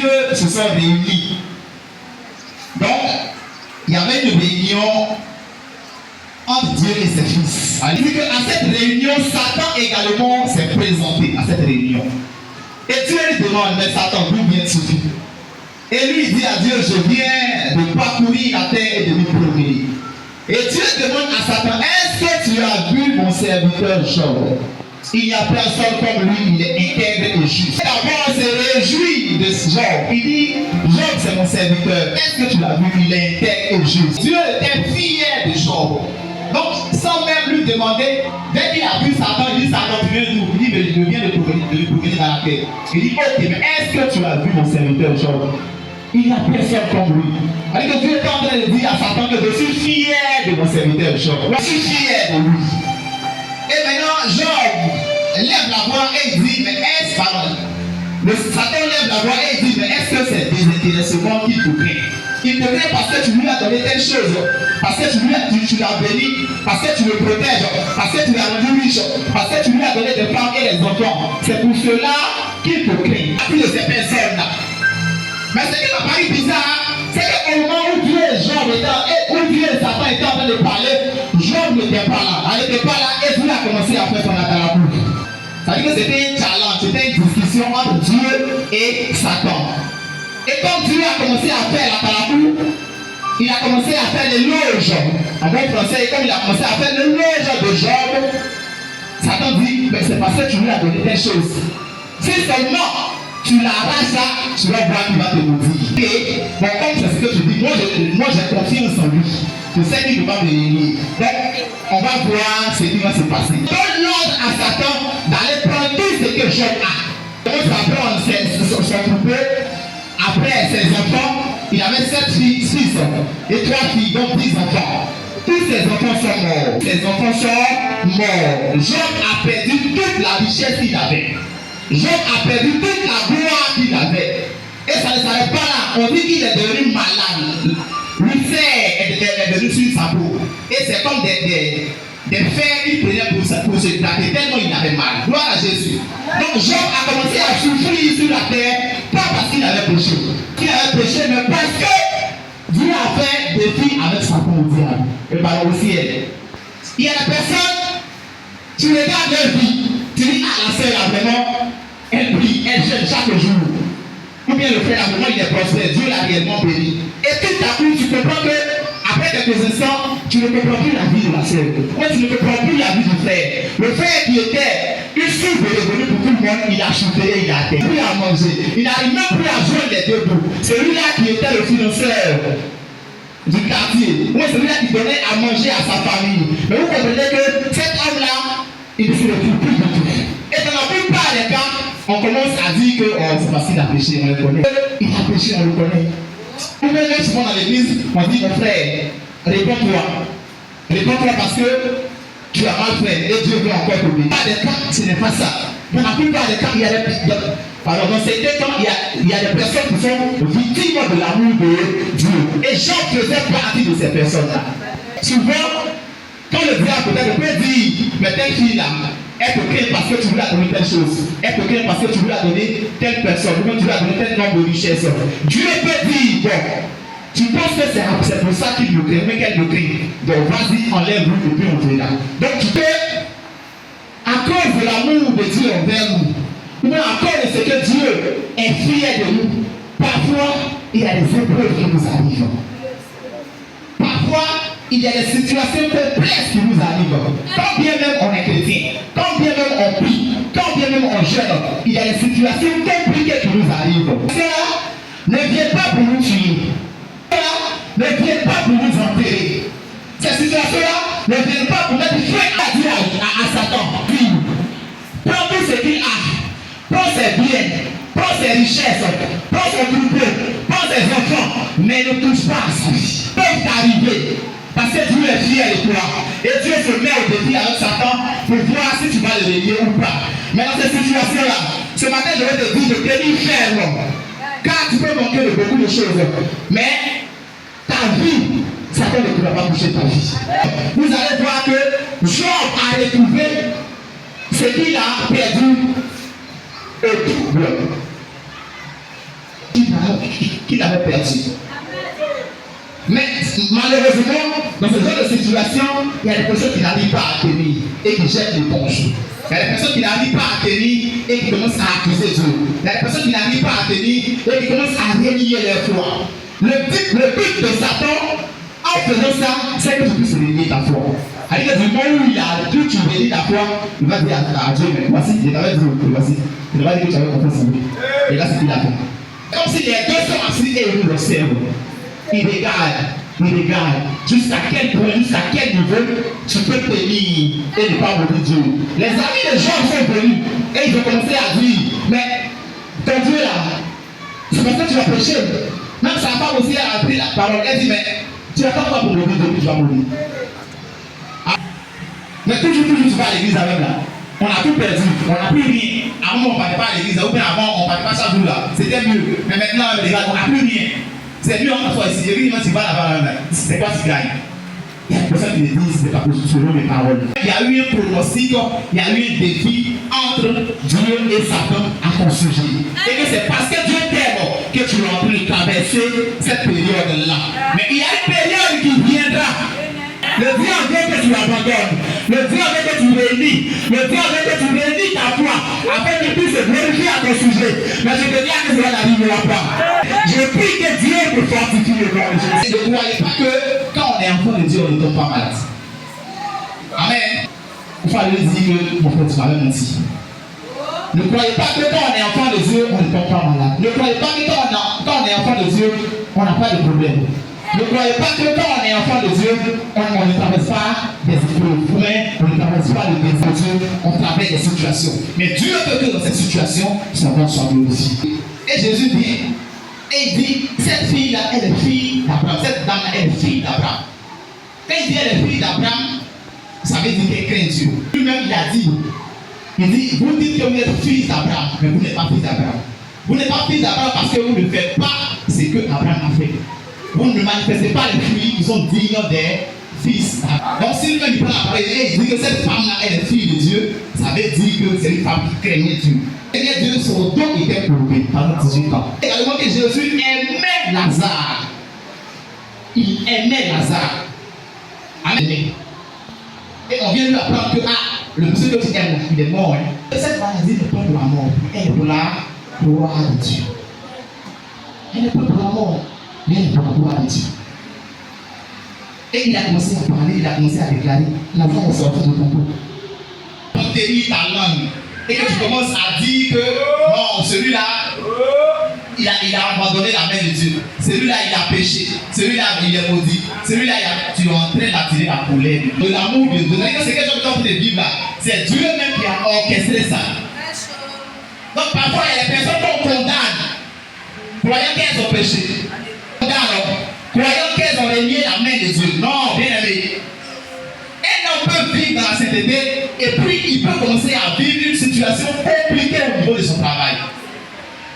Dieu se sont réunis. Donc, il y avait une réunion entre Dieu et ses fils. Il dit qu'à cette réunion, Satan également s'est présenté à cette réunion. Et Dieu lui demande, mais Satan, d'où viens-tu? Et lui il dit à Dieu, je viens de parcourir la terre et de me promener. Et Dieu demande à Satan, est-ce que tu as vu mon serviteur Job? Il n'y a personne comme lui, il est intègre et juste. D'abord, on se réjouit de Job. Il dit, Job c'est mon serviteur. Est-ce que tu l'as vu? Il est intègre et juste. Dieu était fier de Job. Donc, sans même lui demander, dès qu'il a vu Satan, il dit, Satan, tu viens d'où? Il dit, mais je viens de promener dans la terre. Il dit, ok, mais est-ce que tu as vu mon serviteur Job? Il n'y a personne comme lui. Alors que Dieu est en train de dire à Satan que je suis fier de mon serviteur Job. Je suis fier de lui. Et maintenant, Job lève la voix et il dit, mais est-ce que Satan lève la voix et il dit, mais est-ce que c'est désintéressement qu'il te craint? Il te craint parce que tu lui as donné telle chose, parce que tu l'as béni, parce que tu le protèges, parce que tu l'as rendu riche, parce que tu lui as donné des femmes et des enfants. C'est pour cela qu'il te craint. Plus de ces personnes-là. Mais ce qui m'a paru bizarre, c'est qu'au moment où Dieu et Job où Dieu et Satan étaient en train de parler, Job n'était pas là. Elle n'était pas là et Dieu a commencé à faire son attaque. Ça veut dire que c'était un challenge, c'était une discussion entre Dieu et Satan. Et comme Dieu a commencé à faire la parabole, il a commencé à faire l'éloge. En bon français, comme il a commencé à faire l'éloge de Job, Satan dit, mais c'est parce que tu lui as donné des choses. Si seulement tu l'arraches là, tu vas voir qu'il va te maudire. Et bon, comme c'est ce que tu dis, moi j'ai confiance en lui. Je sais qu'il ne va me réunir. Donc, on va voir ce qui va se passer. Donne l'ordre à Satan d'aller prendre tout ce que Job a. Donc, ça prend son troupeau. Après ses enfants, il avait 7 fils et 3 filles, donc 10 enfants. Tous ses enfants sont morts. Ses enfants sont morts. Job a perdu toute la richesse qu'il avait. Job a perdu toute la gloire qu'il avait. Et ça ne s'arrête pas là. On dit qu'il est devenu malade. L'ulcère est devenu sur sa peau. Et c'est comme des fers qu'il prenait pour se gratter tellement il avait mal. Gloire à Jésus. Donc Job a commencé à souffrir sur la terre, pas parce qu'il avait péché. Il avait péché, mais parce que Dieu a fait des filles avec Satan au diable. Et par le ciel. Il y a des personnes, tu regardes leur vie, tu dis, ah la sœur là vraiment, elle prie, elle jeûne chaque jour. Ou bien le frère là vraiment il est prospère, Dieu l'a réellement béni. Et tout à coup tu comprends que après quelques instants, tu ne comprends plus la vie de la sœur. Moi, tu ne comprends plus la vie du frère. Le frère qui était une source de revenus pour tout le monde, il a chuté, il a terre. Il a mangé. Il n'arrive même plus à joindre les deux bouts. Celui-là qui était le financeur du quartier. Moi, celui-là qui donnait à manger à sa famille. Mais vous comprenez que cet homme-là, il ne se retrouve plus du tout. Et dans la plupart des cas, on commence à dire que oh, c'est facile à pécher, on le connaît. Il a péché, on le connaît. Ou même souvent dans l'église, on dit mon frère, réponds-toi. Réponds-toi parce que tu as mal fait et Dieu veut encore t'oublier. Dans des cas, ce n'est pas ça. Dans la plupart des cas, il y a des il y a des personnes qui sont victimes de l'amour de Dieu. Et Jean faisait partie de ces personnes-là. Souvent, quand le diable peut dire, mais telle fille-là, elle te craint parce que tu lui as donné telle chose. Elle te craint parce que tu lui as donné telle personne. Ou bien tu lui as donné tel nombre de richesses. Dieu peut dire, bon, tu penses que c'est pour ça qu'il me craint, mais qu'elle me craint. Donc vas-y, enlève-lui et puis on te là. Donc tu peux, à cause de l'amour de Dieu envers nous, ou bien à cause de ce que Dieu est fier de nous, parfois il y a des épreuves qui nous arrivent. Parfois, il y a des situations complexes qui nous arrivent. Quand bien même on est chrétien, quand bien même on prie, quand bien même on jeûne, il y a des situations compliquées qui nous arrivent. Cela ne vient pas pour nous tuer. Cela ne vient pas pour nous enterrer. Ces situations-là ne viennent pas pour mettre fin à Dieu, à Satan. Puis, prends tout ce qu'il a, prends ses biens, prends ses richesses, prends son troupeau, prends ses enfants, mais ne touche pas à sa vie. Peuvent t'arriver. Parce que Dieu est fier de toi. Et Dieu se met au défi avec Satan pour voir si tu vas le régner ou pas. Mais dans cette situation-là, ce matin, je vais te dire de tenir ferme. Car tu peux manquer de beaucoup de choses. Mais ta vie, Satan ne pourra pas toucher ta vie. Vous allez voir que Job a retrouvé ce qu'il a perdu au double. qu'il avait perdu. Mais malheureusement, dans ce genre de situation, il y a des personnes qui n'arrivent pas à tenir et qui jettent l'éponge. Il y a des personnes qui n'arrivent pas à tenir et qui commencent à accuser Dieu. Il y a des personnes qui n'arrivent pas à tenir et qui commencent à renier leur foi. Le but de Satan, en faisant ça, c'est que tu puisses renier ta foi. C'est-à-dire que du moment où il a dit tu renies ta foi, il va dire à Dieu, mais voici, il t'avait dit, voici. Il va dire que tu avais confiance en lui. Et là, c'est ce qu'il a fait. Comme si les deux sont assis et ils le servent. Il regarde jusqu'à quel point, jusqu'à quel niveau tu peux tenir et ne pas mourir Dieu. Les amis de Job sont venus et ils ont commencé à dire, mais ton Dieu là, c'est parce que tu vas pécher. Même sa femme aussi a appris la parole. Elle dit, mais tu n'attends pas pour mourir Dieu, tu vas mourir. Ah. Mais toujours tu vas à l'église avec là. On a tout perdu, on n'a plus rien. Avant on ne partait pas à l'église, ou bien avant on ne partait pas chaque jour là. C'était mieux. Mais maintenant, les gars, on n'a plus rien. C'est mieux en soit ici. Et quand tu vas là-bas, c'est quoi tu gagnes? Il y a des personnes qui me disent, c'est pas selon mes paroles. Il y a eu un pronostic, il y a eu un défi entre Dieu et Satan à ton sujet. Et que c'est parce que Dieu t'aime que tu es en train de traverser cette période-là. Mais il y a une période qui viendra. Le Dieu veut que tu abandonnes. Le Dieu veut que tu réunis. Le Dieu veut que tu réunis ta foi afin qu'il puisse se glorifier à ton sujet. Mais je te dis que cela n'arrivera pas. Je prie que Dieu te fortifie le corps de Jésus. Ne croyez pas que quand on est enfant de Dieu, on ne tombe pas malade. Amen. Il faut aller dire que mon frère, tu m'avais menti. Ne croyez pas que quand on est enfant de Dieu, on ne tombe pas malade. Ne croyez pas que quand on est enfant de Dieu, on n'a pas de problème. Ne croyez pas que quand on est enfant de Dieu, on ne traverse pas des épreuves, on ne traverse pas des Dieu, on traverse des situations. Mais Dieu veut que dans cette situation, son nom soit glorifié. Et Jésus vient et il dit, cette fille-là, elle est fille d'Abraham. Cette dame-là, elle est fille d'Abraham. Quand il dit elle est fille d'Abraham, ça veut dire qu'elle craint Dieu. Lui-même, il a dit, vous dites que vous êtes fils d'Abraham, mais vous n'êtes pas fils d'Abraham. Vous n'êtes pas fils d'Abraham parce que vous ne faites pas ce que Abraham a fait. Vous ne manifestez pas les fruits qui sont dignes des fils. Donc si lui-même prend la parole et il dit que cette femme-là elle est fille de Dieu, ça veut dire que c'est une femme qui craignait Dieu. Et Dieu, son don était prouvé pendant 18 ans. Également que Jésus aimait Lazare. Il aimait Lazare. Amen. Et on vient lui apprendre que le monsieur que tu aimes, il est mort. Cette maladie n'est pas pour la mort, elle est pour la gloire de Dieu. Elle n'est pas pour la mort. Mais il pour la gloire de Dieu. Et il a commencé à parler, il a commencé à déclarer, la voix est sortie de ton cou. On délie ta langue. Et que tu commences à dire que non, celui-là, il a abandonné la main de Dieu. Celui-là, il a péché. Celui-là, il est maudit. Celui-là, tu es en train d'attirer la colère. De l'amour de Dieu. C'est quelque chose que tu es en train de vivre là. C'est Dieu même qui a orchestré ça. Donc parfois, il y a des personnes qu'on condamne, croyant qu'elles ont péché. Croyant qu'elles ont renié la main de Dieu. Non, bien aimé. Un homme peut vivre dans la sainteté et puis il peut commencer à vivre une situation compliquée au niveau de son travail.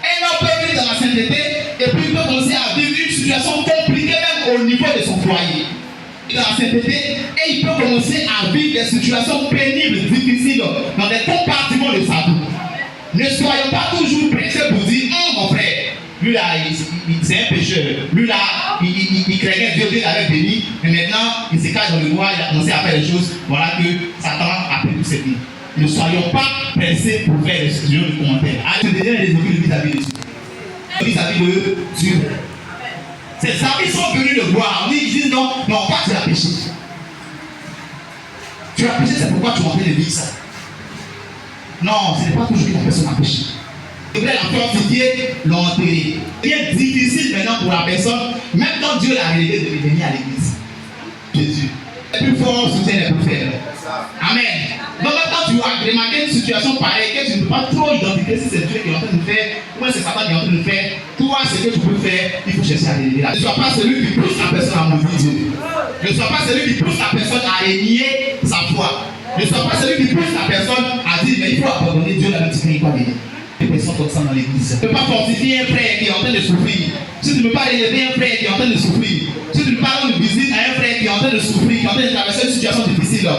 Un homme peut vivre dans la sainteté et puis il peut commencer à vivre une situation compliquée même au niveau de son foyer. Dans la sainteté et il peut commencer à vivre des situations pénibles, difficiles dans des compartiments de sa vie. Ne soyons pas toujours pressés pour dire mon frère. Lui là, c'est un pécheur. Lui là, il craignait Dieu, Dieu l'avait béni. Mais maintenant, il se cache dans le noir, il a commencé à faire des choses. Voilà que Satan a pris tout ses vies. Ne soyons pas pressés pour faire des suggestions de commentaires. Je te donne les écrits vis-à-vis de Dieu. Vis-à-vis de Dieu. Ces amis sont venus le voir. Ils disent non, pas tu as péché. Tu as péché, c'est pourquoi tu es en train de dire ça. Non, ce n'est pas toujours que la personne a péché. Il voulait la fortifier, l'enterrer. Il est difficile maintenant pour la personne, même quand Dieu l'a révélé, de venir à l'église. Jésus. Le plus fort soutient les plus faibles. Amen. Donc quand tu as remarqué une situation pareille, que tu ne peux pas trop identifier si c'est Dieu qui est en train de faire, ou c'est Satan qui est en train de faire, toi, ce que tu peux faire, il faut chercher à révéler. Ne sois pas celui qui pousse la personne à maudire Dieu. Ne sois pas celui qui pousse la personne à renier sa foi. Ne sois pas celui qui pousse la personne à dire, mais il faut abandonner Dieu dans le petit pays quoi venir. Les personnes comme ça dans l'église. Tu ne peux pas fortifier un frère qui est en train de souffrir. Si tu ne peux pas relever un frère qui est en train de souffrir. Si tu ne peux pas rendre visite à un frère qui est en train de souffrir, qui est en train de traverser une situation difficile.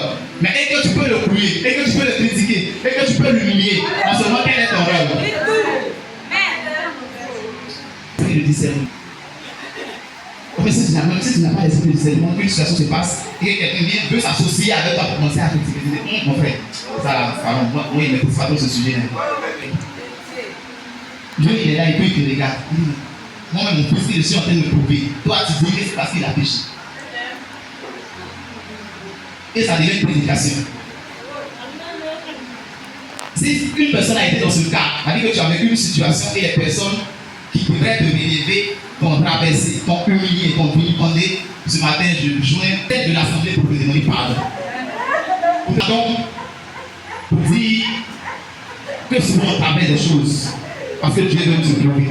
Mais est-ce que tu peux le couler, est-ce que tu peux le critiquer, est-ce que tu peux l'humilier. En ce moment, quel est ton rôle? de discernement. En fait, si tu n'as pas l'esprit de discernement, une situation se passe et quelqu'un vient, veut s'associer avec toi pour commencer à critiquer. Mon frère, ça, pardon, moi, il ne maîtrise pas trop ce sujet-là. Dieu, il est là, il peut te regarder. Moi-même, mon fils, je suis en train de me prouver. Toi, tu dis que c'est parce qu'il a péché. Et ça devient une prédication. Si une personne a été dans ce cas, c'est-à-dire que tu as vécu une situation et les personnes qui devraient te relever t'ont traversé, t'ont humilié, t'ont vilipendé, ce matin, je joins tête de l'assemblée pour te demander pardon. Pardon pour dire que souvent on travaille des choses parce que Dieu veut nous prouver.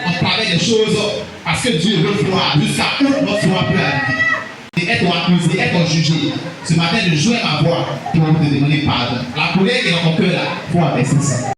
On travaille des choses parce que Dieu veut voir jusqu'à où notre foi peut arriver. Et être accusé, être jugé. Ce matin, je joins ma voix pour te demander pardon. La colère qui est dans ton cœur là, il faut abaisser ça.